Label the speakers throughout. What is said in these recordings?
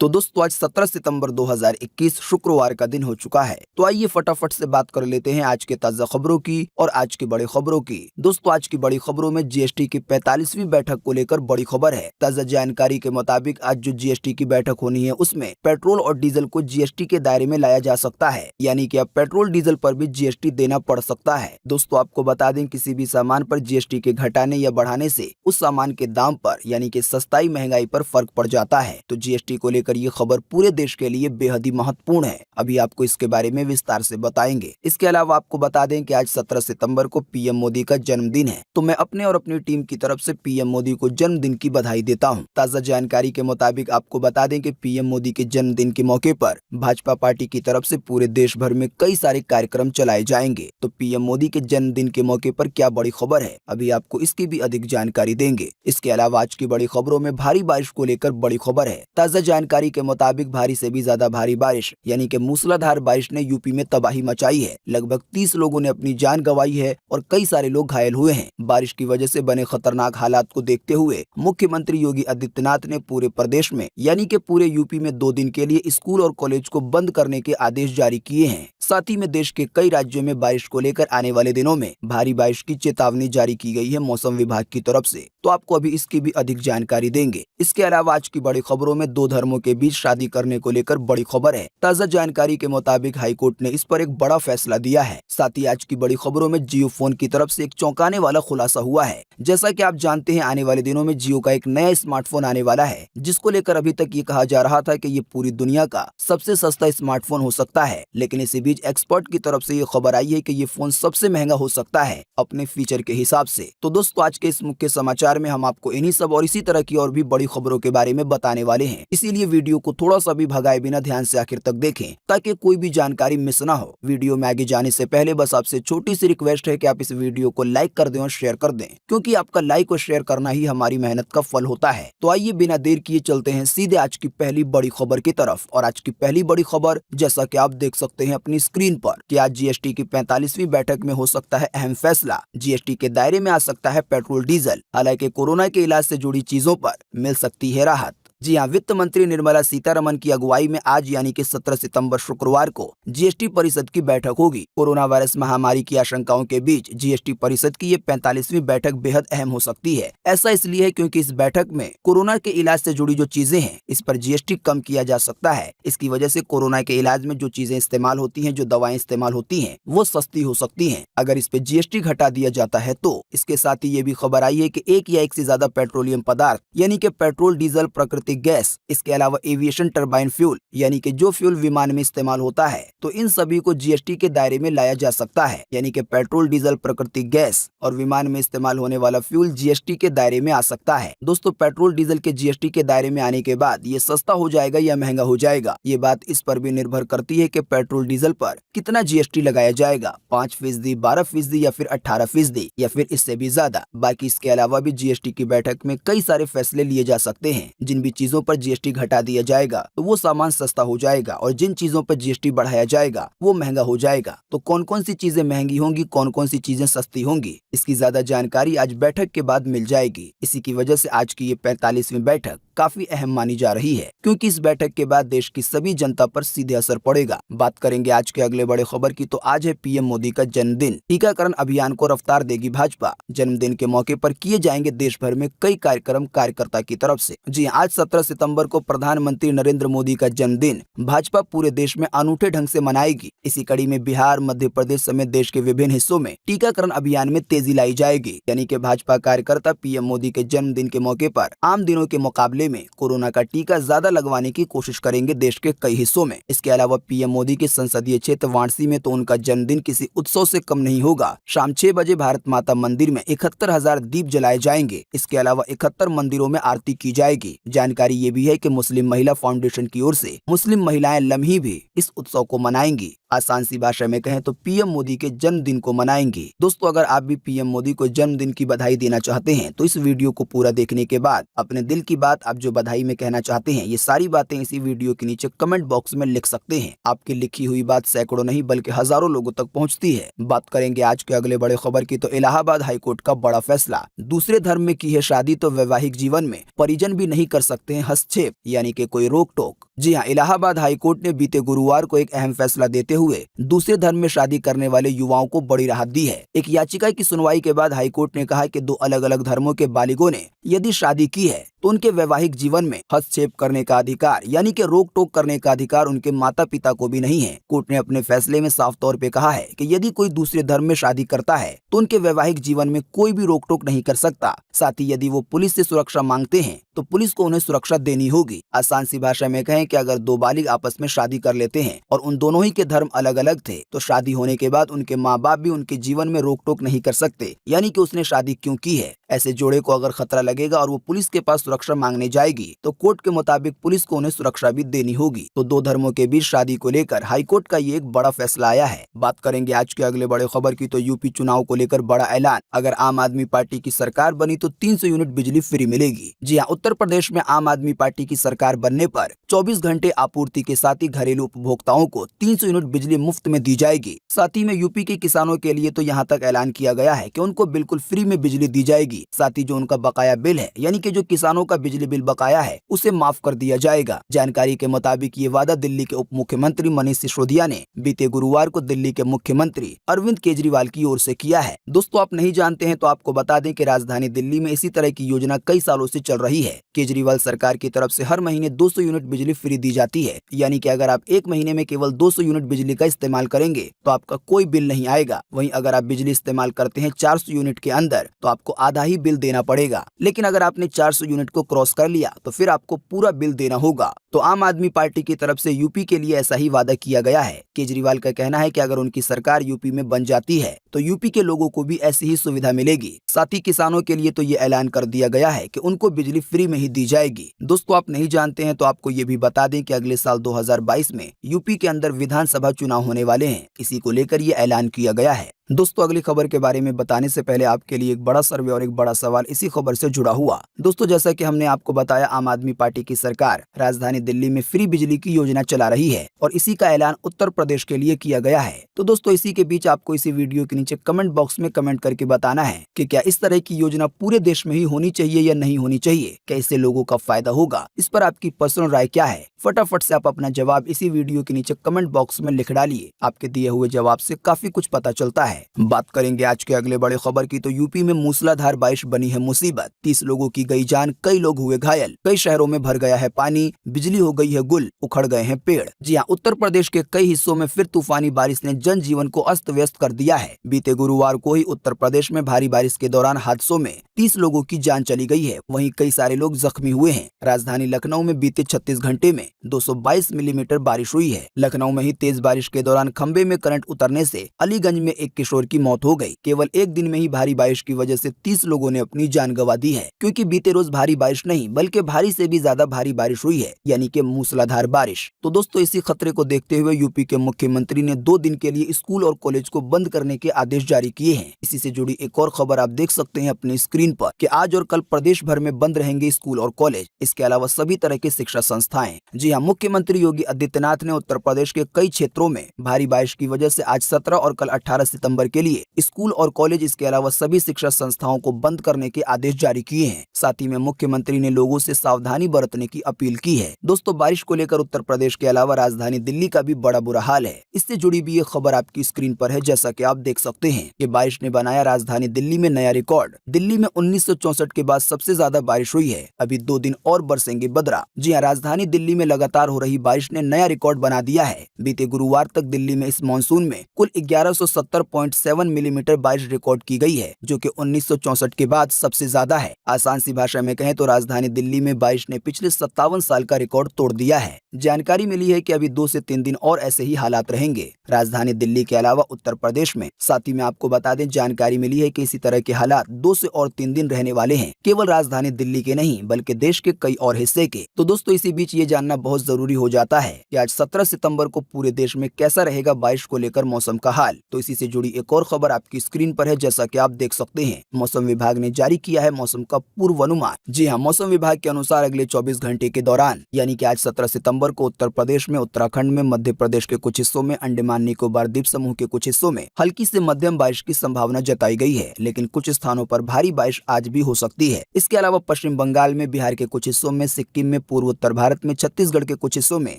Speaker 1: तो दोस्तों आज 17 सितंबर 2021 शुक्रवार का दिन हो चुका है। तो आइए फटाफट से बात कर लेते हैं आज के ताजा खबरों की और आज की बड़ी खबरों की। दोस्तों आज की बड़ी खबरों में जीएसटी की 45वीं बैठक को लेकर बड़ी खबर है। ताजा जानकारी के मुताबिक आज जो जीएसटी की बैठक होनी है उसमें पेट्रोल और डीजल को जीएसटी के दायरे में लाया जा सकता है, यानी कि अब पेट्रोल डीजल पर भी जीएसटी देना पड़ सकता है। दोस्तों आपको बता दें किसी भी सामान पर जीएसटी के घटाने या बढ़ाने से उस सामान के दाम पर यानी कि सस्ताई महंगाई पर फर्क पड़ जाता है। तो जीएसटी को लेकर ये खबर पूरे देश के लिए बेहद ही महत्वपूर्ण है। अभी आपको इसके बारे में विस्तार से बताएंगे। इसके अलावा आपको बता दें कि आज 17 सितंबर को पीएम मोदी का जन्मदिन है, तो मैं अपने और अपनी टीम की तरफ से पीएम मोदी को जन्मदिन की बधाई देता हूं। ताजा जानकारी के मुताबिक आपको बता दें कि पीएम मोदी के जन्मदिन के मौके पर भाजपा पार्टी की तरफ से पूरे देश भर में कई सारे कार्यक्रम चलाए जाएंगे। तो पीएम मोदी के जन्मदिन के मौके पर क्या बड़ी खबर है, अभी आपको इसकी भी अधिक जानकारी देंगे। इसके अलावा आज की बड़ी खबरों में भारी बारिश को लेकर बड़ी खबर है। ताजा जानकारी के मुताबिक भारी से भी ज्यादा भारी बारिश यानी कि मूसलाधार बारिश ने यूपी में तबाही मचाई है। लगभग 30 लोगों ने अपनी जान गंवाई है और कई सारे लोग घायल हुए हैं। बारिश की वजह से बने खतरनाक हालात को देखते हुए मुख्यमंत्री योगी आदित्यनाथ ने पूरे प्रदेश में यानी कि पूरे यूपी में 2 दिन के लिए स्कूल और कॉलेज को बंद करने के आदेश जारी किए हैं। साथ ही में देश के कई राज्यों में बारिश को लेकर आने वाले दिनों में भारी बारिश की चेतावनी जारी की गई है मौसम विभाग की तरफ से। तो आपको अभी इसकी भी अधिक जानकारी देंगे। इसके अलावा आज की बड़ी खबरों में 2 धर्मों के बीच शादी करने को लेकर बड़ी खबर है। ताजा जानकारी के मुताबिक हाईकोर्ट ने इस पर एक बड़ा फैसला दिया है। साथ ही आज की बड़ी खबरों में जियो फोन की तरफ से एक चौंकाने वाला खुलासा हुआ है। जैसा कि आप जानते हैं आने वाले दिनों में जियो का एक नया स्मार्टफोन आने वाला है, जिसको लेकर अभी तक ये कहा जा रहा था कि ये पूरी दुनिया का सबसे सस्ता स्मार्टफोन हो सकता है, लेकिन इसी बीच एक्सपर्ट की तरफ से ये खबर आई है कि ये फोन सबसे महंगा हो सकता है अपने फीचर के हिसाब से। तो दोस्तों आज के इस मुख्य समाचार में हम आपको इन्हीं सब और इसी तरह की और भी बड़ी खबरों के बारे में बताने वाले हैं, इसीलिए वीडियो को थोड़ा सा भी भगाए बिना ध्यान से आखिर तक देखें ताकि कोई भी जानकारी मिस ना हो। वीडियो में आगे जाने से पहले बस आपसे छोटी सी रिक्वेस्ट है कि आप इस वीडियो को लाइक कर दें और शेयर कर दें, क्योंकि आपका लाइक और शेयर करना ही हमारी मेहनत का फल होता है। तो आइए बिना देर किए चलते हैं सीधे आज की पहली बड़ी खबर की तरफ। और आज की पहली बड़ी खबर जैसा कि आप देख सकते हैं अपनी स्क्रीन पर कि आज जीएसटी की 45वीं बैठक में हो सकता है अहम फैसला। जीएसटी के दायरे में आ सकता है पेट्रोल डीजल। हालांकि कोरोना के इलाज से जुड़ी चीजों पर मिल सकती है राहत। जी हाँ, वित्त मंत्री निर्मला सीतारमण की अगुवाई में आज यानी कि 17 सितंबर शुक्रवार को जीएसटी परिषद की बैठक होगी। कोरोना वायरस महामारी की आशंकाओं के बीच जीएसटी परिषद की ये 45वीं बैठक बेहद अहम हो सकती है। ऐसा इसलिए है क्योंकि इस बैठक में कोरोना के इलाज से जुड़ी जो चीजें हैं इस पर जीएसटी कम किया जा सकता है। इसकी वजह से कोरोना के इलाज में जो चीजें इस्तेमाल होती हैं, जो दवाएं इस्तेमाल होती हैं, वो सस्ती हो सकती है अगर इस पे जीएसटी घटा दिया जाता है तो। इसके साथ ही ये भी खबर आई है कि एक या एक से ज्यादा पेट्रोलियम पदार्थ यानी कि पेट्रोल, डीजल, प्राकृतिक गैस, इसके अलावा एविएशन टरबाइन फ्यूल यानी कि जो फ्यूल विमान में इस्तेमाल होता है, तो इन सभी को जीएसटी के दायरे में लाया जा सकता है। यानी कि पेट्रोल, डीजल, प्राकृतिक गैस और विमान में इस्तेमाल होने वाला फ्यूल जीएसटी के दायरे में आ सकता है। दोस्तों पेट्रोल डीजल के जीएसटी के दायरे में आने के बाद ये सस्ता हो जाएगा या महंगा हो जाएगा, ये बात इस पर भी निर्भर करती है कि पेट्रोल डीजल पर कितना जीएसटी लगाया जाएगा, 5%, 12% या फिर 18% या फिर इससे भी ज्यादा। बाकी इसके अलावा भी जीएसटी की बैठक में कई सारे फैसले लिए जा सकते हैं। जिन भी चीजों पर जीएसटी घटा दिया जाएगा तो वो सामान सस्ता हो जाएगा और जिन चीजों पर जीएसटी बढ़ाया जाएगा वो महंगा हो जाएगा। तो कौन कौन सी चीजें महंगी होंगी, कौन कौन सी चीजें सस्ती होंगी, इसकी ज्यादा जानकारी आज बैठक के बाद मिल जाएगी। इसी की वजह से आज की ये 45वीं बैठक काफी अहम मानी जा रही है, क्योंकि इस बैठक के बाद देश की सभी जनता पर सीधे असर पड़ेगा। बात करेंगे आज के अगले बड़े खबर की, तो आज है पीएम मोदी का जन्मदिन। टीकाकरण अभियान को रफ्तार देगी भाजपा। जन्मदिन के मौके पर किए जाएंगे देश भर में कई कार्यक्रम कार्यकर्ता की तरफ से। जी आज 17 सितंबर को प्रधानमंत्री नरेंद्र मोदी का जन्मदिन भाजपा पूरे देश में अनूठे ढंग से मनाएगी। इसी कड़ी में बिहार, मध्य प्रदेश समेत देश के विभिन्न हिस्सों में टीकाकरण अभियान में तेजी लाई जाएगी। यानी कि भाजपा कार्यकर्ता पीएम मोदी के जन्मदिन के मौके पर आम दिनों के मुकाबले में कोरोना का टीका ज्यादा लगवाने की कोशिश करेंगे देश के कई हिस्सों में। इसके अलावा पीएम मोदी के संसदीय क्षेत्र वाराणसी में तो उनका जन्मदिन किसी उत्सव से कम नहीं होगा। शाम 6 बजे भारत माता मंदिर में 71,000 दीप जलाए जाएंगे। इसके अलावा 71 मंदिरों में आरती की जाएगी। जानकारी ये भी है कि मुस्लिम महिला फाउंडेशन की ओर से मुस्लिम महिलाएं लम्ही भी इस उत्सव को मनाएंगी। आसान सी भाषा में कहें तो पीएम मोदी के जन्मदिन को मनाएंगी। दोस्तों अगर आप भी पीएम मोदी को जन्मदिन की बधाई देना चाहते हैं तो इस वीडियो को पूरा देखने के बाद अपने दिल की बात आप जो बधाई में कहना चाहते हैं, ये सारी बातें इसी वीडियो के नीचे कमेंट बॉक्स में लिख सकते हैं। आपकी लिखी हुई बात सैकड़ों नहीं बल्कि हजारों लोगों तक पहुंचती है। बात करेंगे आज के अगले बड़े खबर की, तो इलाहाबाद हाईकोर्ट का बड़ा फैसला। दूसरे धर्म में की है शादी तो वैवाहिक जीवन में परिजन भी नहीं कर सकते हैं हस्तक्षेप, यानी कि कोई रोक टोक। जी हाँ, इलाहाबाद हाईकोर्ट ने बीते गुरुवार को एक अहम फैसला देते हुए दूसरे धर्म में शादी करने वाले युवाओं को बड़ी राहत दी है। एक याचिका की सुनवाई के बाद हाईकोर्ट ने कहा कि दो अलग अलग धर्मों के बालिगों ने यदि शादी की है तो उनके वैवाहिक जीवन में हस्तक्षेप करने का अधिकार यानी कि रोक टोक करने का अधिकार उनके माता पिता को भी नहीं है। कोर्ट ने अपने फैसले में साफ तौर पे कहा है कि यदि कोई दूसरे धर्म में शादी करता है तो उनके वैवाहिक जीवन में कोई भी रोक टोक नहीं कर सकता। साथ ही यदि वो पुलिस से सुरक्षा मांगते हैं तो पुलिस को उन्हें सुरक्षा देनी होगी। आसान सी भाषा में कहें कि अगर दो बालिग आपस में शादी कर लेते हैं और उन दोनों ही के धर्म अलग अलग थे तो शादी होने के बाद उनके माँ बाप भी उनके जीवन में रोक टोक नहीं कर सकते, यानी कि उसने शादी क्यों की है। ऐसे जोड़े को अगर खतरा लगेगा और वो पुलिस के पास सुरक्षा मांगने जाएगी तो कोर्ट के मुताबिक पुलिस को उन्हें सुरक्षा भी देनी होगी। तो दो धर्मों के बीच शादी को लेकर हाईकोर्ट का ये एक बड़ा फैसला आया है। बात करेंगे आज के अगले बड़े खबर की तो यूपी चुनाव को लेकर बड़ा ऐलान। अगर आम आदमी पार्टी की सरकार बनी तो 300 यूनिट बिजली फ्री मिलेगी। जी हाँ, उत्तर प्रदेश में आम आदमी पार्टी की सरकार बनने पर 24 घंटे आपूर्ति के साथ ही घरेलू उपभोक्ताओं को 300 यूनिट बिजली मुफ्त में दी जाएगी। साथ ही में यूपी के किसानों के लिए तो यहाँ तक ऐलान किया गया है कि उनको बिल्कुल फ्री में बिजली दी जाएगी। साथ ही जो उनका बकाया बिल है यानी कि जो किसानों का बिजली बिल बकाया है उसे माफ कर दिया जाएगा। जानकारी के मुताबिक ये वादा दिल्ली के उप मुख्यमंत्री मनीष सिसोदिया ने बीते गुरुवार को दिल्ली के मुख्यमंत्री अरविंद केजरीवाल की ओर से किया है। दोस्तों, आप नहीं जानते हैं तो आपको बता दें कि राजधानी दिल्ली में इसी तरह की योजना कई सालों से चल रही है। केजरीवाल सरकार की तरफ से हर महीने 200 यूनिट बिजली फ्री दी जाती है, यानी कि अगर आप एक महीने में केवल 200 यूनिट बिजली का इस्तेमाल करेंगे तो आपका कोई बिल नहीं आएगा। वहीं अगर आप बिजली इस्तेमाल करते हैं 400 यूनिट के अंदर तो आपको आधा ही बिल देना पड़ेगा। लेकिन अगर आपने 400 यूनिट को क्रॉस कर लिया तो फिर आपको पूरा बिल देना होगा। तो आम आदमी पार्टी की तरफ से यूपी के लिए ऐसा ही वादा किया गया है। केजरीवाल का कहना है कि अगर उनकी सरकार यूपी में बन जाती है तो यूपी के लोगों को भी ऐसी ही सुविधा मिलेगी। साथ ही किसानों के लिए तो ये ऐलान कर दिया गया है कि उनको बिजली फ्री में ही दी जाएगी। दोस्तों, आप नहीं जानते हैं तो आपको ये भी बता दें कि अगले साल 2022 में यूपी के अंदर विधानसभा चुनाव होने वाले हैं। इसी को लेकर ये ऐलान किया गया है। दोस्तों, अगली खबर के बारे में बताने से पहले आपके लिए एक बड़ा सर्वे और एक बड़ा सवाल इसी खबर से जुड़ा हुआ। दोस्तों, जैसा कि हमने आपको बताया, आम आदमी पार्टी की सरकार राजधानी दिल्ली में फ्री बिजली की योजना चला रही है और इसी का ऐलान उत्तर प्रदेश के लिए किया गया है। तो दोस्तों, इसी के बीच आपको इसी वीडियो के नीचे कमेंट बॉक्स में कमेंट करके बताना है कि क्या इस तरह की योजना पूरे देश में ही होनी चाहिए या नहीं होनी चाहिए, क्या इससे लोगों का फायदा होगा। इस पर आपकी पर्सनल राय क्या है, फटाफट से आप अपना जवाब इसी वीडियो के नीचे कमेंट बॉक्स में लिख डालिए। आपके दिए हुए जवाब से काफी कुछ पता चलता है। बात करेंगे आज के अगले बड़े खबर की तो यूपी में मूसलाधार बारिश बनी है मुसीबत। 30 लोगों की गई जान, कई लोग हुए घायल, कई शहरों में भर गया है पानी, बिजली हो गई है गुल, उखड़ गए हैं पेड़। जी हाँ, उत्तर प्रदेश के कई हिस्सों में फिर तूफानी बारिश ने जनजीवन को अस्त व्यस्त कर दिया है। बीते गुरुवार को ही उत्तर प्रदेश में भारी बारिश के दौरान हादसों में 30 लोगों की जान चली गई है, वहीं कई सारे लोग जख्मी हुए हैं। राजधानी लखनऊ में बीते 36 घंटे में 222 मिलीमीटर बारिश हुई है। लखनऊ में ही तेज बारिश के दौरान खंबे में करंट उतरने से अलीगंज में एक किशोर की मौत हो गई। केवल एक दिन में ही भारी बारिश की वजह से 30 लोगों ने अपनी जान गंवा दी है, क्योंकि बीते रोज भारी बारिश नहीं बल्कि भारी से भी ज्यादा भारी बारिश हुई है, यानी कि मूसलाधार बारिश। तो दोस्तों, इसी खतरे को देखते हुए यूपी के मुख्यमंत्री ने 2 दिन के लिए स्कूल और कॉलेज को बंद करने के आदेश जारी किए हैं। इसी से जुड़ी एक और खबर आप देख सकते हैं अपनी स्क्रीन पर कि आज और कल प्रदेश भर में बंद रहेंगे स्कूल और कॉलेज, इसके अलावा सभी तरह की शिक्षा संस्थाएं। जी हाँ, मुख्यमंत्री योगी आदित्यनाथ ने उत्तर प्रदेश के कई क्षेत्रों में भारी बारिश की वजह से आज 17 और कल 18 सितंबर के लिए स्कूल और कॉलेज, इसके अलावा सभी शिक्षा संस्थाओं को बंद करने के आदेश जारी किए हैं। साथ ही में मुख्यमंत्री ने लोगों से सावधानी बरतने की अपील की है। दोस्तों, बारिश को लेकर उत्तर प्रदेश के अलावा राजधानी दिल्ली का भी बड़ा बुरा हाल है। इससे जुड़ी भी ये खबर आपकी स्क्रीन पर है। जैसा कि आप देख सकते हैं कि बारिश ने बनाया राजधानी दिल्ली में नया रिकॉर्ड। दिल्ली में 1964 के बाद सबसे ज्यादा बारिश हुई है। अभी 2 दिन और बरसेंगे बदरा। जी हाँ, राजधानी दिल्ली में लगातार हो रही बारिश ने नया रिकॉर्ड बना दिया है। बीते गुरुवार तक दिल्ली में इस मानसून में कुल 1170.7 मिलीमीटर बारिश रिकॉर्ड की गई है, जो कि 1964 के बाद सबसे ज्यादा है। आसान सी भाषा में कहें तो राजधानी दिल्ली में बारिश ने पिछले 57 साल का रिकॉर्ड तोड़ दिया है। जानकारी मिली है कि अभी 2 से 3 दिन और ऐसे ही हालात रहेंगे राजधानी दिल्ली के अलावा उत्तर प्रदेश में। साथ ही में आपको बता दें, जानकारी मिली है कि इसी तरह के हालात 2 से और 3 दिन रहने वाले हैं, केवल राजधानी दिल्ली के नहीं बल्कि देश के कई और हिस्से के। तो दोस्तों, इसी बीच ये जानना बहुत जरूरी हो जाता है कि आज 17 सितंबर को पूरे देश में कैसा रहेगा बारिश को लेकर मौसम का हाल। तो इसी से जुड़ी एक और खबर आपकी स्क्रीन पर है। जैसा कि आप देख सकते हैं, मौसम विभाग ने जारी किया है मौसम का पूर्वानुमान। जी हाँ, मौसम विभाग के अनुसार अगले 24 घंटे के दौरान यानी कि आज 17 सितंबर सितंबर को उत्तर प्रदेश में, उत्तराखंड में, मध्य प्रदेश के कुछ हिस्सों में, अंडमान निकोबार द्वीप समूह के कुछ हिस्सों में हल्की से मध्यम बारिश की संभावना जताई गई है, लेकिन कुछ स्थानों पर भारी बारिश आज भी हो सकती है। इसके अलावा पश्चिम बंगाल में, बिहार के कुछ हिस्सों में, सिक्किम में, पूर्व उत्तर भारत में, छत्तीसगढ़ के कुछ हिस्सों में,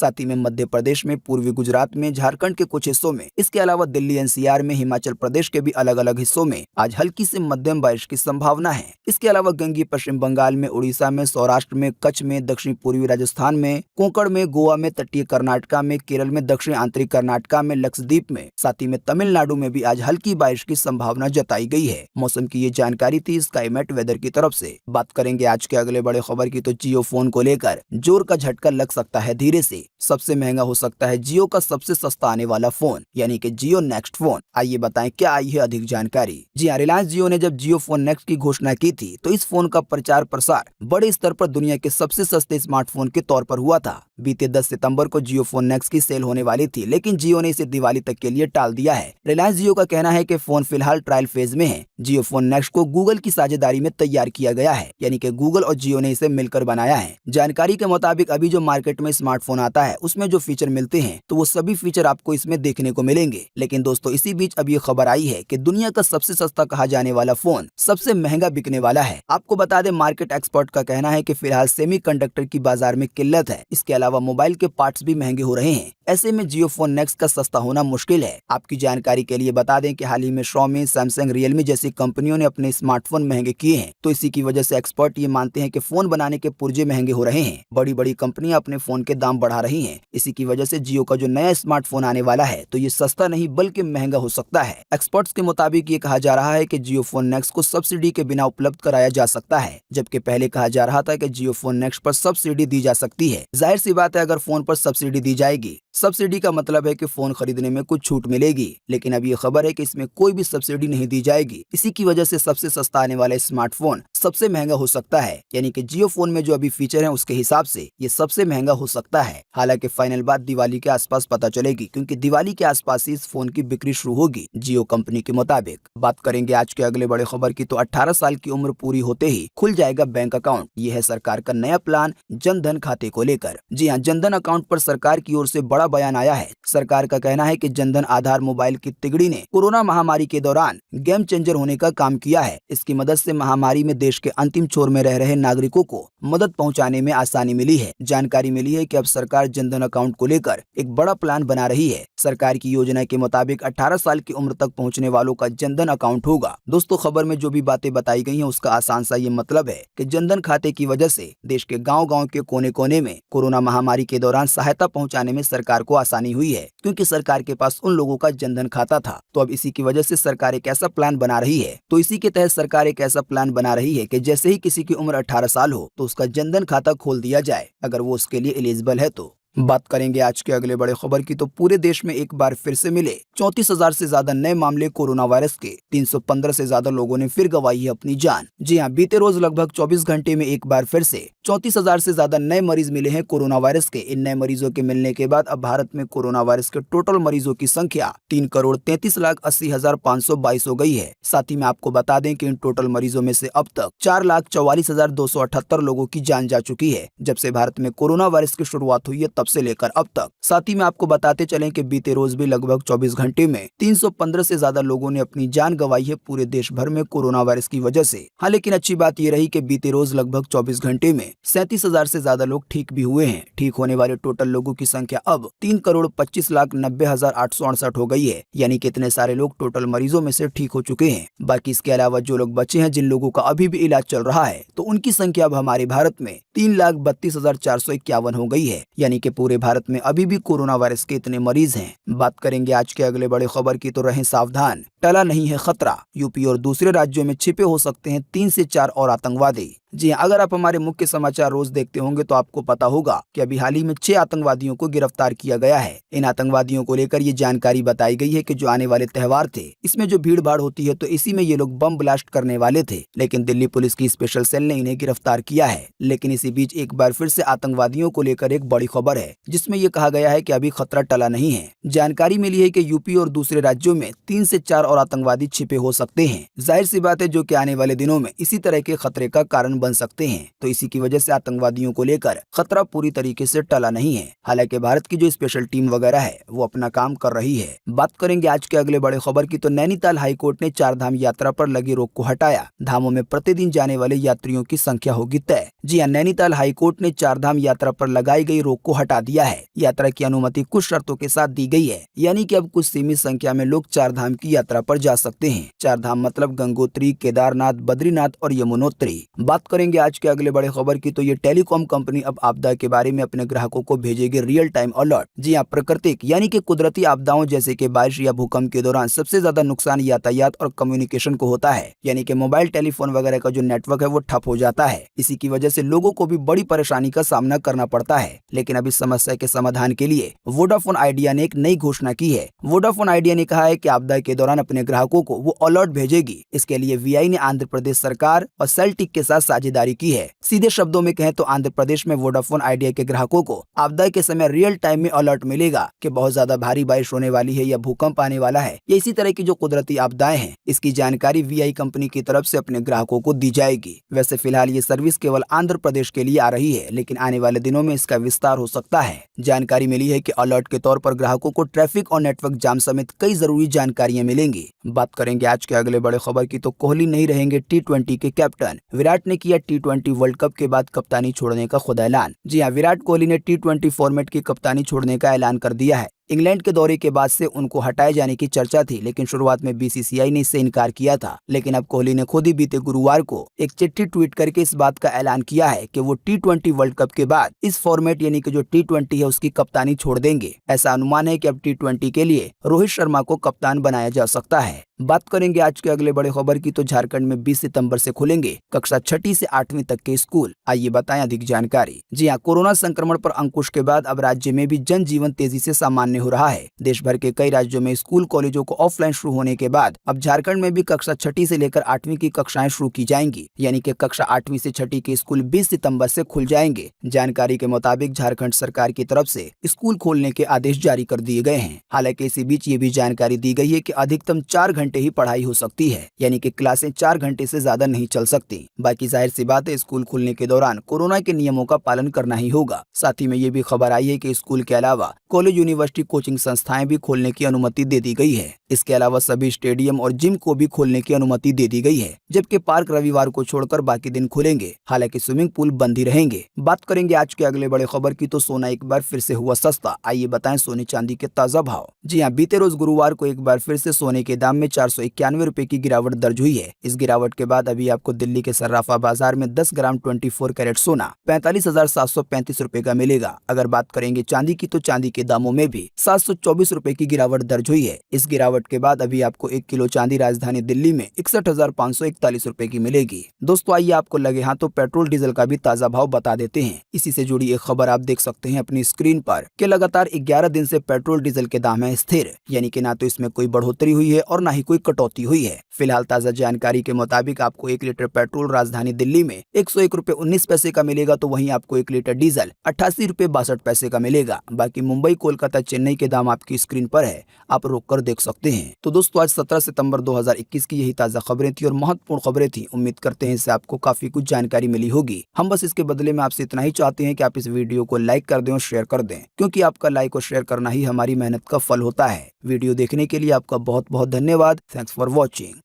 Speaker 1: साथ ही में मध्य प्रदेश में, पूर्वी गुजरात में, झारखंड के कुछ हिस्सों में, इसके अलावा दिल्ली एनसीआर में, हिमाचल प्रदेश के भी अलग अलग हिस्सों में आज हल्की से मध्यम बारिश की संभावना है। इसके अलावा गंगीय पश्चिम बंगाल में, उड़ीसा में, सौराष्ट्र में, कच्छ में, दक्षिण पूर्वी राजस्थान में, कोंकण में, गोवा में, तटीय कर्नाटका में, केरल में, दक्षिण आंतरिक कर्नाटका में, लक्षद्वीप में, साथ ही में तमिलनाडु में भी आज हल्की बारिश की संभावना जताई गई है। मौसम की ये जानकारी थी स्काईमेट वेदर की तरफ से। बात करेंगे आज के अगले बड़े खबर की, तो जियो फोन को लेकर जोर का झटका लग सकता है धीरे से। सबसे महंगा हो सकता है जियो का सबसे सस्ता आने वाला फोन, यानी कि जियो नेक्स्ट फोन। आइए बताएं क्या आई है अधिक जानकारी। जी हाँ, रिलायंस जियो ने जब जियो फोन नेक्स्ट की घोषणा की थी तो इस फोन का प्रचार प्रसार बड़े स्तर पर दुनिया के सबसे सस्ते स्मार्टफोन के तौर पर हुआ था। बीते 10 सितंबर को जियो फोन नेक्स्ट की सेल होने वाली थी, लेकिन जियो ने इसे दिवाली तक के लिए टाल दिया है। रिलायंस जियो का कहना है कि फोन फिलहाल ट्रायल फेज में है। जियो फोन नेक्स्ट को गूगल की साझेदारी में तैयार किया गया है, यानी कि गूगल और जियो ने इसे मिलकर बनाया है। जानकारी के मुताबिक अभी जो मार्केट में स्मार्टफोन आता है उसमें जो फीचर मिलते हैं तो वो सभी फीचर आपको इसमें देखने को मिलेंगे। लेकिन दोस्तों, इसी बीच अब ये खबर आई है कि दुनिया का सबसे सस्ता कहा जाने वाला फोन सबसे महंगा बिकने वाला है। आपको बता दें, मार्केट एक्सपर्ट का कहना है कि फिलहाल सेमीकंडक्टर की बाजार में किल्लत है। इसके अलावा मोबाइल के पार्ट्स भी महंगे हो रहे हैं। ऐसे में जियो फोन नेक्स्ट का सस्ता होना मुश्किल है। आपकी जानकारी के लिए बता दें कि हाल ही में Xiaomi, सैमसंग, रियलमी जैसी कंपनियों ने अपने स्मार्टफोन महंगे किए हैं, तो इसी की वजह से एक्सपर्ट ये मानते हैं कि फोन बनाने के पुर्जे महंगे हो रहे हैं। बड़ी बड़ी कंपनियां अपने फोन के दाम बढ़ा रही हैं। इसी की वजह से जियो का जो नया स्मार्टफोन आने वाला है तो ये सस्ता नहीं बल्कि महंगा हो सकता है। एक्सपर्ट्स के मुताबिक ये कहा जा रहा है कि जियो फोन नेक्स्ट को सब्सिडी के बिना उपलब्ध कराया जा सकता है, जबकि पहले कहा जा रहा था कि जियो फोन नेक्स्ट पर सब्सिडी दी जा सकती है। जाहिर सी बात है, अगर फोन पर सब्सिडी दी जाएगी, सब्सिडी का मतलब है कि फोन खरीदने में कुछ छूट मिलेगी, लेकिन अब ये खबर है कि इसमें कोई भी सब्सिडी नहीं दी जाएगी। इसी की वजह से सबसे सस्ता आने वाला स्मार्टफोन सबसे महंगा हो सकता है, यानी कि जियो फोन में जो अभी फीचर हैं उसके हिसाब से ये सबसे महंगा हो सकता है। हालांकि फाइनल बात दिवाली के आसपास पता चलेगी, क्योंकि दिवाली के आसपास ही इस फोन की बिक्री शुरू होगी जियो कंपनी के मुताबिक। बात करेंगे आज के अगले बड़े खबर की, तो 18 साल की उम्र पूरी होते ही खुल जाएगा बैंक अकाउंट। ये है सरकार का नया प्लान जन धन खाते को लेकर। जी हाँ, जन धन अकाउंट पर सरकार की ओर से बड़ा बयान आया है। सरकार का कहना है कि जन धन आधार मोबाइल की तिगड़ी ने कोरोना महामारी के दौरान गेम चेंजर होने का काम किया है। इसकी मदद से महामारी में देश के अंतिम छोर में रह रहे नागरिकों को मदद पहुंचाने में आसानी मिली है। जानकारी मिली है कि अब सरकार जन धन अकाउंट को लेकर एक बड़ा प्लान बना रही है। सरकार की योजना के मुताबिक 18 साल की उम्र तक पहुंचने वालों का जन धन अकाउंट होगा। दोस्तों, खबर में जो भी बातें बताई गई हैं उसका आसान सा ये मतलब है कि जन धन खाते की वजह से देश के गांव-गांव के कोने-कोने में कोरोना महामारी के दौरान सहायता पहुंचाने में सरकार को आसानी हुई है, क्योंकि सरकार के पास उन लोगों का जन धन खाता था। तो अब इसी की वजह से सरकार एक ऐसा प्लान बना रही है, तो इसी के तहत सरकार एक ऐसा प्लान बना रही है कि जैसे ही किसी की उम्र 18 साल हो तो उसका जन धन खाता खोल दिया जाए, अगर वो उसके लिए एलिजिबल है तो। बात करेंगे आज के अगले बड़े खबर की, तो पूरे देश में एक बार फिर से मिले 34,000 से ज्यादा नए मामले कोरोना वायरस के। 315 से ज्यादा लोगों ने फिर गंवाई है अपनी जान। जी हाँ, बीते रोज लगभग 24 घंटे में एक बार फिर से 34,000 से ज्यादा नए मरीज मिले हैं कोरोना वायरस के। इन नए मरीजों के मिलने के बाद अब भारत में कोरोना वायरस के टोटल मरीजों की संख्या 3,33,80,522 हो गई है। साथ ही में आपको बता दें कि इन टोटल मरीजों में से अब तक 4,44,278 लोगों की जान जा चुकी है, जब से भारत में कोरोना वायरस की शुरुआत हुई है तब से लेकर अब तक। साथ ही में आपको बताते चलें कि बीते रोज भी लगभग 24 घंटे में 315 से ज्यादा लोगों ने अपनी जान गंवाई है पूरे देश भर में कोरोना वायरस की वजह से। हाँ, लेकिन अच्छी बात यह रही कि बीते रोज लगभग 24 घंटे में 37,000 से ज्यादा लोग ठीक भी हुए हैं। ठीक होने वाले टोटल लोगों की संख्या अब 3,25,90,868 हो गई है, यानी कि इतने सारे लोग टोटल मरीजों में से ठीक हो चुके हैं। बाकी इसके अलावा जो लोग बचे हैं, जिन लोगों का अभी भी इलाज चल रहा है, तो उनकी संख्या अब हमारे भारत में 3,32,451 हो गई है, यानी कि पूरे भारत में अभी भी कोरोना वायरस के इतने मरीज हैं। बात करेंगे आज के अगले बड़े खबर की, तो रहें सावधान, टला नहीं है खतरा। यूपी और दूसरे राज्यों में छिपे हो सकते हैं 3 से 4 और आतंकवादी। जी हाँ, अगर आप हमारे मुख्य समाचार रोज देखते होंगे तो आपको पता होगा कि अभी हाल ही में 6 आतंकवादियों को गिरफ्तार किया गया है। इन आतंकवादियों को लेकर ये जानकारी बताई गई है कि जो आने वाले त्योहार थे, इसमें जो भीड़ भाड़ होती है तो इसी में ये लोग बम ब्लास्ट करने वाले थे, लेकिन दिल्ली पुलिस की स्पेशल सेल ने इन्हें गिरफ्तार किया है। लेकिन इसी बीच एक बार फिर से आतंकवादियों को लेकर एक बड़ी खबर है, जिसमें यह कहा गया है कि अभी खतरा टला नहीं है। जानकारी मिली है कि यूपी और दूसरे राज्यों में 3 से 4 और और आतंकवादी छिपे हो सकते हैं। जाहिर सी बात है जो कि आने वाले दिनों में इसी तरह के खतरे का कारण बन सकते हैं। तो इसी की वजह से आतंकवादियों को लेकर खतरा पूरी तरीके से टला नहीं है। हालांकि भारत की जो स्पेशल टीम वगैरह है वो अपना काम कर रही है। बात करेंगे आज के अगले बड़े खबर की, तो नैनीताल हाईकोर्ट ने 4 धाम यात्रा पर लगी रोक को हटाया। धामों में प्रतिदिन जाने वाले यात्रियों की संख्या होगी तय। जी हां, नैनीताल हाईकोर्ट ने 4 धाम यात्रा पर लगाई गई रोक को हटा दिया है। यात्रा की अनुमति कुछ शर्तों के साथ दी गई है, यानी कि अब कुछ सीमित संख्या में लोग 4 धाम की यात्रा पर जा सकते हैं। 4 धाम मतलब गंगोत्री, केदारनाथ, बद्रीनाथ और यमुनोत्री। बात करेंगे आज के अगले बड़े खबर की, तो ये टेलीकॉम कंपनी अब आपदा के बारे में अपने ग्राहकों को भेजेगी रियल टाइम अलर्ट। जी हाँ, प्राकृतिक यानी कि कुदरती आपदाओं जैसे कि बारिश या भूकंप के दौरान सबसे ज्यादा नुकसान यातायात और कम्युनिकेशन को होता है, यानी कि मोबाइल टेलीफोन वगैरह का जो नेटवर्क है वो ठप हो जाता है। इसी की वजह से लोगों को भी बड़ी परेशानी का सामना करना पड़ता है। लेकिन अब इस समस्या के समाधान के लिए वोडाफोन आइडिया ने एक नई घोषणा की है। वोडाफोन आइडिया ने कहा है कि आपदा के दौरान अपने ग्राहकों को वो अलर्ट भेजेगी। इसके लिए वीआई ने आंध्र प्रदेश सरकार और सेल्टिक के साथ साझेदारी की है। सीधे शब्दों में कहें तो आंध्र प्रदेश में वोडाफोन आइडिया के ग्राहकों को आपदा के समय रियल टाइम में अलर्ट मिलेगा कि बहुत ज्यादा भारी बारिश होने वाली है या भूकंप आने वाला है या इसी तरह की जो कुदरती आपदाएं हैं, इसकी जानकारी वीआई कंपनी की तरफ से अपने ग्राहकों को दी जाएगी। वैसे फिलहाल ये सर्विस केवल आंध्र प्रदेश के लिए आ रही है, लेकिन आने वाले दिनों में इसका विस्तार हो सकता है। जानकारी मिली है कि अलर्ट के तौर पर ग्राहकों को ट्रैफिक और नेटवर्क जाम समेत कई जरूरी जानकारियां मिलेंगी। बात करेंगे आज के अगले बड़े खबर की, तो कोहली नहीं रहेंगे T20 के कैप्टन। विराट ने किया T20 वर्ल्ड कप के बाद कप्तानी छोड़ने का खुद ऐलान। जी हां, विराट कोहली ने T20 फॉर्मेट की कप्तानी छोड़ने का ऐलान कर दिया है। इंग्लैंड के दौरे के बाद से उनको हटाए जाने की चर्चा थी, लेकिन शुरुआत में बीसीसीआई ने इससे इनकार किया था। लेकिन अब कोहली ने खुद ही बीते गुरुवार को एक चिट्ठी ट्वीट करके इस बात का ऐलान किया है कि वो T20 वर्ल्ड कप के बाद इस फॉर्मेट यानी कि जो T20 है उसकी कप्तानी छोड़ देंगे। ऐसा अनुमान है कि अब T20 के लिए रोहित शर्मा को कप्तान बनाया जा सकता है। बात करेंगे आज के अगले बड़े खबर की, तो झारखंड में 20 सितंबर से खुलेंगे कक्षा 6ठी से 8वीं तक के स्कूल। आइए बताएं अधिक जानकारी। जी हां, कोरोना संक्रमण पर अंकुश के बाद अब राज्य में भी जनजीवन तेजी से सामान्य हो रहा है। देश भर के कई राज्यों में स्कूल कॉलेजों को ऑफलाइन शुरू होने के बाद अब झारखंड में भी कक्षा 6ठी से लेकर 8वीं की कक्षाएं शुरू की जाएंगी, यानी कि कक्षा 8वीं से 6ठी के स्कूल 20 सितंबर से खुल जाएंगे। जानकारी के मुताबिक झारखंड सरकार की तरफ से स्कूल खोलने के आदेश जारी कर दिए गए हैं। हालांकि इसी बीच ये भी जानकारी दी गई है कि अधिकतम 4 घंटे ही पढ़ाई हो सकती है, यानी कि क्लासें 4 घंटे से ज्यादा नहीं चल सकती। बाकी जाहिर सी बात है स्कूल खुलने के दौरान कोरोना के नियमों का पालन करना ही होगा। साथ ही में ये भी खबर आई है कि स्कूल के अलावा कॉलेज, यूनिवर्सिटी, कोचिंग संस्थाएं भी खोलने की अनुमति दे दी गई है। इसके अलावा सभी स्टेडियम और जिम को भी खोलने की अनुमति दे दी गई है, जबकि पार्क रविवार को छोड़कर बाकी दिन खुलेंगे। हालांकि स्विमिंग पूल बंद ही रहेंगे। बात करेंगे आज के अगले बड़े खबर की, तो सोना एक बार फिर से हुआ सस्ता। आइए बताएं सोने चांदी के ताजा भाव। जी हां, बीते रोज गुरुवार को एक बार फिर से सोने के दाम में 491 रुपए की गिरावट दर्ज हुई है। इस गिरावट के बाद अभी आपको दिल्ली के सर्राफा बाजार में 10 ग्राम 24 कैरेट सोना 45,735 रुपए का मिलेगा। अगर बात करेंगे चांदी की, तो चांदी के दामों में भी 724 रुपए की गिरावट दर्ज हुई है। इस गिरावट के बाद अभी आपको 1 किलो चांदी राजधानी दिल्ली में 61,541 रुपए की मिलेगी। दोस्तों आइए आपको लगे हाथ तो पेट्रोल डीजल का भी ताजा भाव बता देते हैं। इसी से जुड़ी एक खबर आप देख सकते हैं अपनी स्क्रीन पर कि लगातार 11 दिन से पेट्रोल डीजल के दाम है स्थिर, यानी कि ना तो इसमें कोई बढ़ोतरी हुई है और ना ही कोई कटौती हुई है। फिलहाल ताजा जानकारी के मुताबिक आपको 1 लीटर पेट्रोल राजधानी दिल्ली में 101 रुपए 19 पैसे का मिलेगा, तो वहीं आपको 1 लीटर डीजल 88 रुपए 62 पैसे का मिलेगा। बाकी मुंबई, कोलकाता, चेन्नई के दाम आपकी स्क्रीन पर है, आप रोक कर देख सकते हैं। तो दोस्तों आज 17 सितंबर 2021 की यही ताजा खबरें थी और महत्वपूर्ण खबरें थी। उम्मीद करते हैं इससे आपको काफी कुछ जानकारी मिली होगी। हम बस इसके बदले में आपसे इतना ही चाहते हैं कि आप इस वीडियो को लाइक कर दें और शेयर कर दें, क्योंकि आपका लाइक और शेयर करना ही हमारी मेहनत का फल होता है। वीडियो देखने के लिए आपका बहुत बहुत धन्यवाद। Thanks for watching.